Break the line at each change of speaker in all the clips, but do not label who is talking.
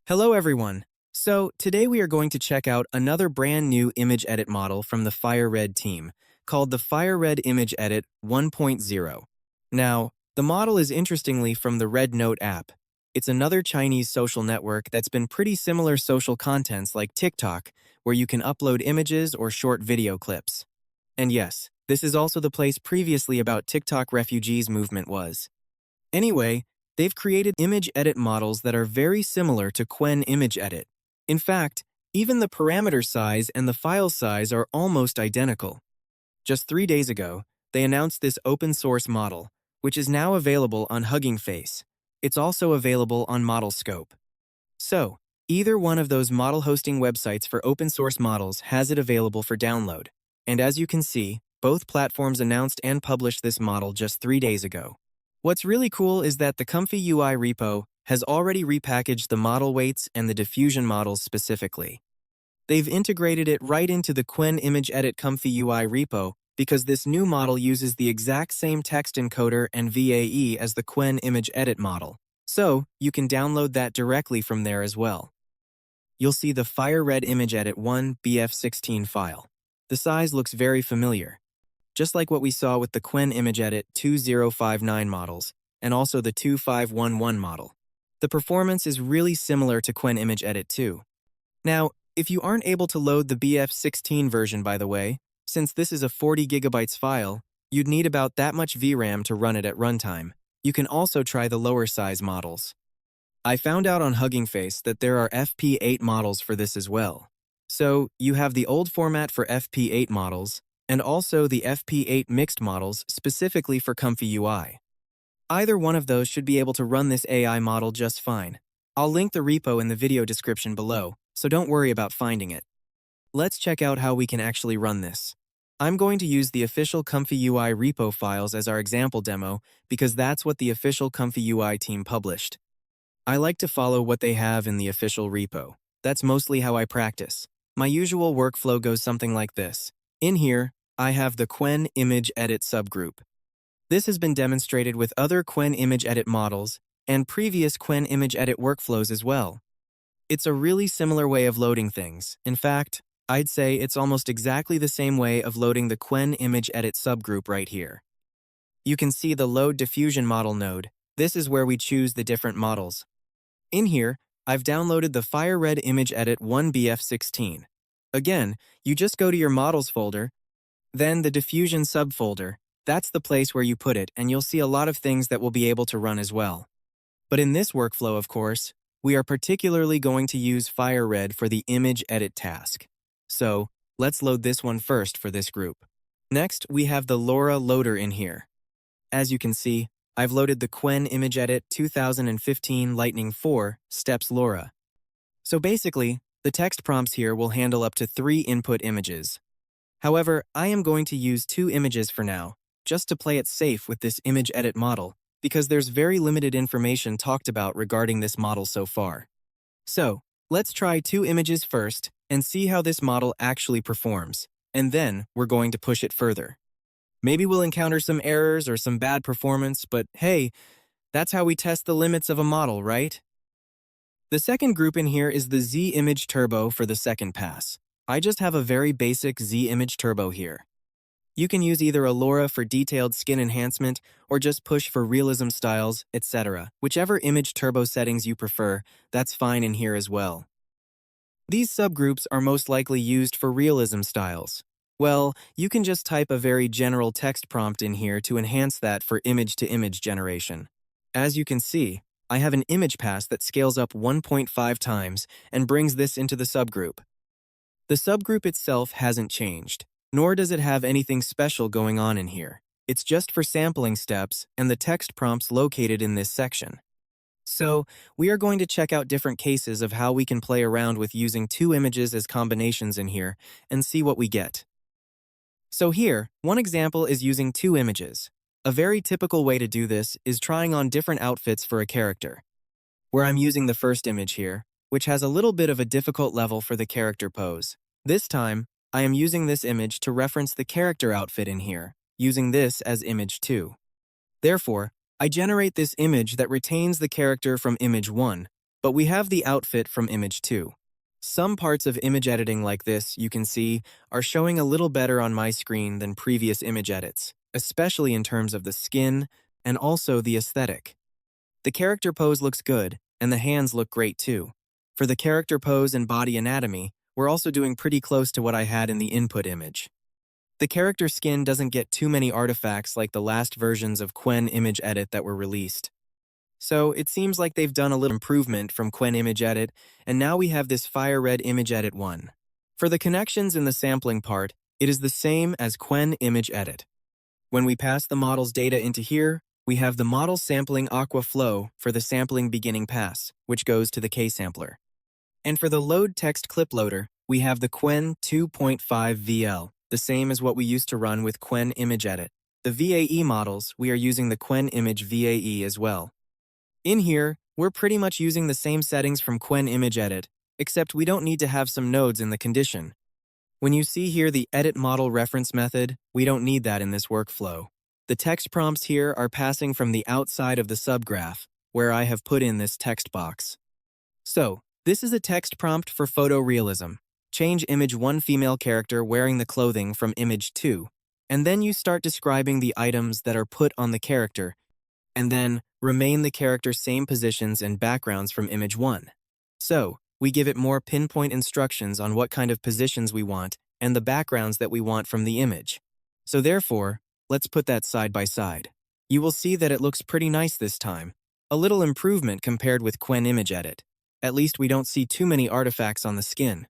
Hello everyone. So today we are going to check out another brand new image edit model from the FireRed team called the FireRed Image Edit 1.0. Now, the model is interestingly from the RedNote app. It's another Chinese social network that's been pretty similar social contents like TikTok, where you can upload images or short video clips. And yes, this is also the place previously about TikTok refugees movement was. Anyway, they've created image edit models that are very similar to Qwen Image Edit. In fact, even the parameter size and the file size are almost identical. Just 3 days ago, they announced this open source model, which is now available on Hugging Face. It's also available on ModelScope. So, either one of those model hosting websites for open source models has it available for download. And as you can see, both platforms announced and published this model just 3 days ago. What's really cool is that the ComfyUI repo has already repackaged the model weights and the diffusion models specifically. They've integrated it right into the Qwen Image Edit ComfyUI repo because this new model uses the exact same text encoder and VAE as the Qwen Image Edit model, so you can download that directly from there as well. You'll see the FireRed Image Edit 1 BF16 file. The size looks very familiar, just like what we saw with the Qwen Image Edit 2059 models, and also the 2511 model. The performance is really similar to Qwen Image Edit 2. Now, if you aren't able to load the BF16 version, by the way, since this is a 40 GB file, you'd need about that much VRAM to run it at runtime. You can also try the lower size models. I found out on Hugging Face that there are FP8 models for this as well. So, you have the old format for FP8 models, and also the FP8 mixed models specifically for ComfyUI. Either one of those should be able to run this AI model just fine. I'll link the repo in the video description below, so don't worry about finding it. Let's check out how we can actually run this. I'm going to use the official ComfyUI repo files as our example demo because that's what the official ComfyUI team published. I like to follow what they have in the official repo. That's mostly how I practice. My usual workflow goes something like this. In here, I have the Qwen Image Edit subgroup. This has been demonstrated with other Qwen Image Edit models and previous Qwen Image Edit workflows as well. It's a really similar way of loading things. In fact, I'd say it's almost exactly the same way of loading the Qwen Image Edit subgroup right here. You can see the Load Diffusion model node. This is where we choose the different models. In here, I've downloaded the FireRed Image Edit 1BF16. Again, you just go to your Models folder, then the Diffusion subfolder. That's the place where you put it, and you'll see a lot of things that will be able to run as well. But in this workflow, of course, we are particularly going to use FireRed for the image edit task. So, let's load this one first for this group. Next, we have the LoRA loader in here. As you can see, I've loaded the Qwen Image Edit 2015 Lightning 4 Steps LoRA. So basically, the text prompts here will handle up to 3 input images. However, I am going to use 2 images for now, just to play it safe with this image edit model, because there's very limited information talked about regarding this model so far. So, let's try 2 images first and see how this model actually performs, and then we're going to push it further. Maybe we'll encounter some errors or some bad performance, but hey, that's how we test the limits of a model, right? The second group in here is the Z Image Turbo for the second pass. I just have a very basic Z Image Turbo here. You can use either a LoRA for detailed skin enhancement or just push for realism styles, etc. Whichever image turbo settings you prefer, that's fine in here as well. These subgroups are most likely used for realism styles. Well, you can just type a very general text prompt in here to enhance that for image-to-image generation. As you can see, I have an image pass that scales up 1.5 times and brings this into the subgroup. The subgroup itself hasn't changed, nor does it have anything special going on in here. It's just for sampling steps and the text prompts located in this section. So, we are going to check out different cases of how we can play around with using 2 images as combinations in here and see what we get. So here, one example is using 2 images. A very typical way to do this is trying on different outfits for a character, where I'm using the first image here, which has a little bit of a difficult level for the character pose. This time, I am using this image to reference the character outfit in here, using this as image 2. Therefore, I generate this image that retains the character from image 1, But we have the outfit from image 2. Some parts of image editing like this, you can see, are showing a little better on my screen than previous image edits, especially in terms of the skin and also the aesthetic. The character pose looks good, and the hands look great too. For the character pose and body anatomy, we're also doing pretty close to what I had in the input image. The character skin doesn't get too many artifacts like the last versions of Qwen Image Edit that were released. So it seems like they've done a little improvement from Qwen Image Edit, and now we have this FireRed Image Edit 1. For the connections in the sampling part, it is the same as Qwen Image Edit. When we pass the model's data into here, we have the model sampling aqua flow for the sampling beginning pass, which goes to the K-sampler. And for the load text clip loader, we have the Qwen 2.5 VL, the same as what we used to run with Qwen Image Edit. The VAE models, we are using the Qwen Image VAE as well. In here, we're pretty much using the same settings from Qwen Image Edit, except we don't need to have some nodes in the condition. When you see here the edit model reference method, we don't need that in this workflow. The text prompts here are passing from the outside of the subgraph, where I have put in this text box. So, this is a text prompt for photorealism. Change image 1 female character wearing the clothing from image 2, and then you start describing the items that are put on the character, and then remain the character's same positions and backgrounds from image 1. So, we give it more pinpoint instructions on what kind of positions we want and the backgrounds that we want from the image. So therefore, let's put that side by side. You will see that it looks pretty nice this time. A little improvement compared with Qwen Image Edit. At least we don't see too many artifacts on the skin.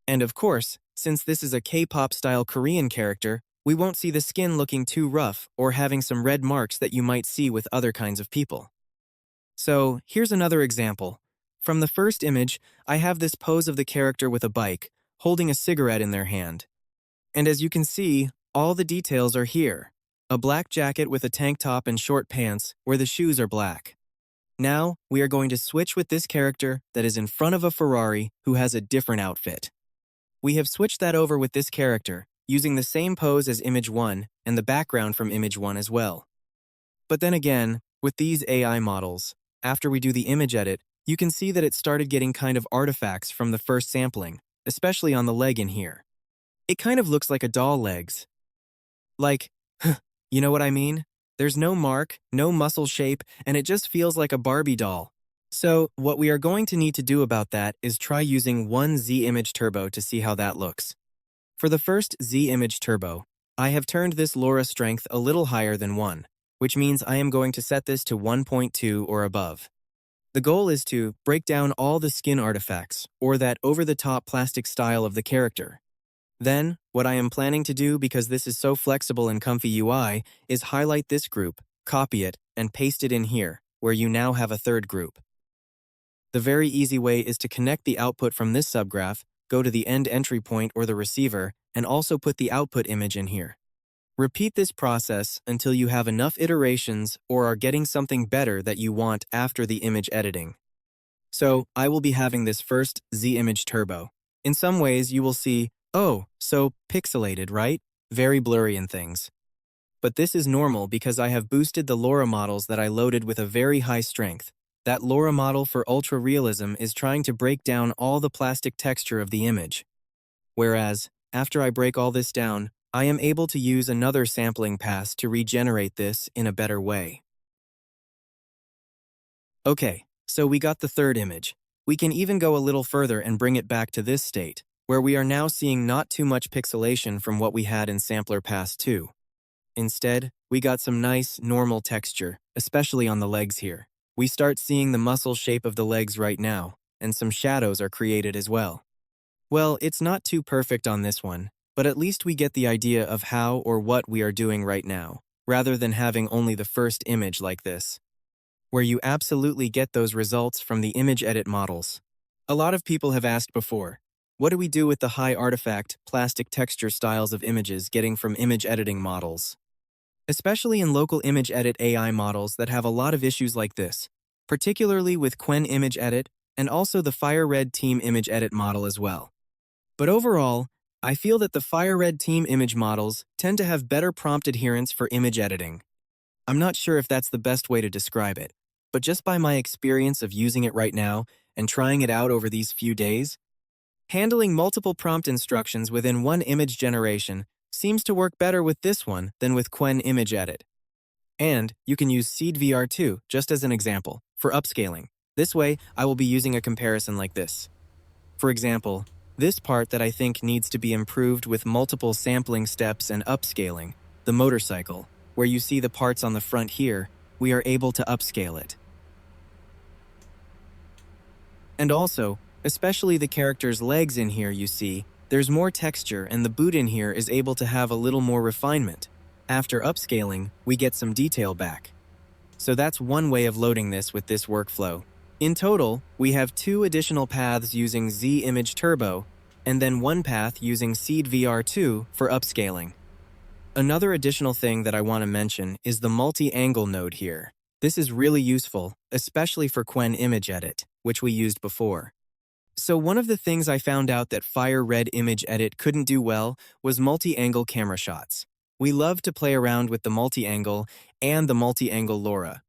And of course, since this is a K-pop style Korean character, we won't see the skin looking too rough or having some red marks that you might see with other kinds of people. So here's another example. From the first image, I have this pose of the character with a bike, holding a cigarette in their hand. And as you can see, all the details are here. A black jacket with a tank top and short pants, where the shoes are black. Now, we are going to switch with this character that is in front of a Ferrari who has a different outfit. We have switched that over with this character, using the same pose as image 1 and the background from image 1 as well. But then again, with these AI models, after we do the image edit, you can see that it started getting kind of artifacts from the first sampling, especially on the leg in here. It kind of looks like a doll legs. Like, you know what I mean? There's no mark, no muscle shape, and it just feels like a Barbie doll. So, what we are going to need to do about that is try using one Z Image Turbo to see how that looks. For the first Z Image Turbo, I have turned this LoRA strength a little higher than 1, which means I am going to set this to 1.2 or above. The goal is to break down all the skin artifacts, or that over-the-top plastic style of the character. Then, what I am planning to do, because this is so flexible in ComfyUI, is highlight this group, copy it, and paste it in here, where you now have a third group. The very easy way is to connect the output from this subgraph, go to the end entry point or the receiver, and also put the output image in here. Repeat this process until you have enough iterations or are getting something better that you want after the image editing. So, I will be having this first Z Image Turbo. In some ways, you will see, oh, so pixelated, right? Very blurry and things. But this is normal because I have boosted the LoRA models that I loaded with a very high strength. That LoRA model for ultra realism is trying to break down all the plastic texture of the image. Whereas, after I break all this down, I am able to use another sampling pass to regenerate this in a better way. Okay, so we got the third image. We can even go a little further and bring it back to this state, where we are now seeing not too much pixelation from what we had in Sampler Pass 2. Instead, we got some nice, normal texture, especially on the legs here. We start seeing the muscle shape of the legs right now, and some shadows are created as well. Well, it's not too perfect on this one, but at least we get the idea of how or what we are doing right now, rather than having only the first image like this, where you absolutely get those results from the image edit models. A lot of people have asked before, what do we do with the high artifact, plastic texture styles of images getting from image editing models? Especially in local image edit AI models that have a lot of issues like this, particularly with Qwen Image Edit and also the FireRed Team Image Edit model as well. But overall, I feel that the FireRed Team image models tend to have better prompt adherence for image editing. I'm not sure if that's the best way to describe it, but just by my experience of using it right now, and trying it out over these few days. Handling multiple prompt instructions within one image generation seems to work better with this one than with Qwen Image Edit. And you can use SeedVR2 just as an example for upscaling. This way, I will be using a comparison like this. For example, this part that I think needs to be improved with multiple sampling steps and upscaling, the motorcycle, where you see the parts on the front here, we are able to upscale it. And also, especially the character's legs in here you see, there's more texture and the boot in here is able to have a little more refinement. After upscaling, we get some detail back. So that's one way of loading this with this workflow. In total, we have 2 additional paths using Z-Image Turbo, and then 1 path using SeedVR2 for upscaling. Another additional thing that I want to mention is the multi-angle node here. This is really useful, especially for Qwen Image Edit, which we used before. So one of the things I found out that FireRed Image Edit couldn't do well was multi-angle camera shots. We love to play around with the multi-angle and the multi-angle LoRA.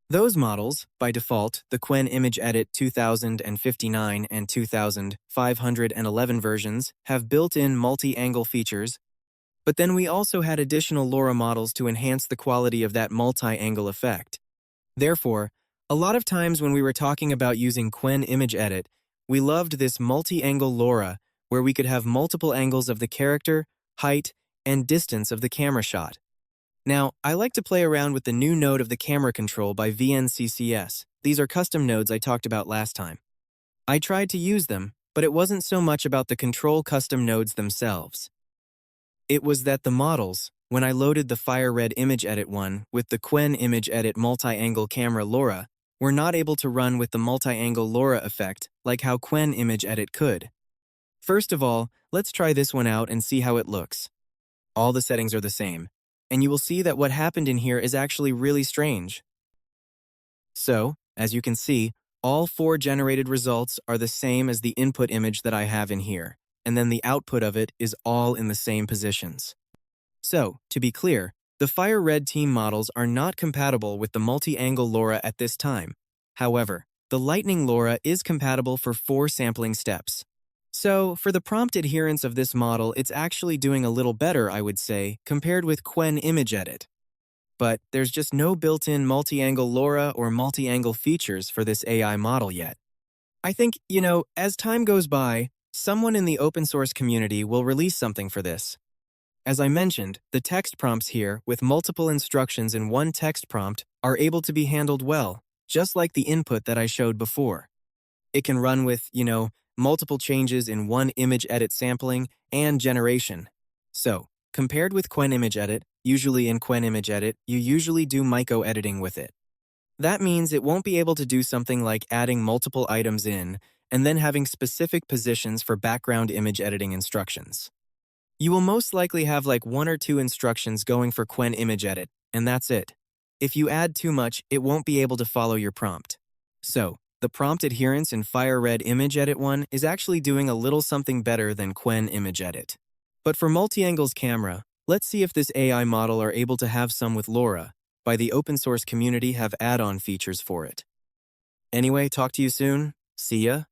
Those models, by default, the Qwen Image Edit 2059 and 2511 versions, have built-in multi-angle features, but then we also had additional LoRA models to enhance the quality of that multi-angle effect. Therefore, a lot of times when we were talking about using Qwen Image Edit, we loved this multi-angle LoRA where we could have multiple angles of the character, height, and distance of the camera shot. Now, I like to play around with the new node of the camera control by VNCCS. These are custom nodes I talked about last time. I tried to use them, but it wasn't so much about the control custom nodes themselves. It was that the models, when I loaded the FireRed Image Edit one with the Qwen Image Edit multi-angle camera LoRA, were not able to run with the multi-angle LoRA effect like how Qwen Image Edit could. First of all, let's try this one out and see how it looks. All the settings are the same, and you will see that what happened in here is actually really strange. So, as you can see, all 4 generated results are the same as the input image that I have in here, and then the output of it is all in the same positions. So, to be clear, the FireRed team models are not compatible with the multi-angle LoRA at this time. However, the Lightning LoRA is compatible for 4 sampling steps. So, for the prompt adherence of this model, it's actually doing a little better, I would say, compared with Qwen Image Edit. But there's just no built-in multi-angle LoRA or multi-angle features for this AI model yet. I think, as time goes by, someone in the open source community will release something for this. As I mentioned, the text prompts here, with multiple instructions in one text prompt, are able to be handled well, just like the input that I showed before. It can run with, multiple changes in one image edit sampling and generation. So, compared with Qwen Image Edit, usually in Qwen Image Edit, you usually do micro-editing with it. That means it won't be able to do something like adding multiple items in and then having specific positions for background image editing instructions. You will most likely have like 1 or 2 instructions going for Qwen Image Edit, and that's it. If you add too much, it won't be able to follow your prompt. So, the prompt adherence in FireRed Image Edit 1 is actually doing a little something better than Qwen Image Edit. But for multi-angles camera, let's see if this AI model are able to have some with LoRA, by the open source community have add-on features for it. Anyway, talk to you soon. See ya.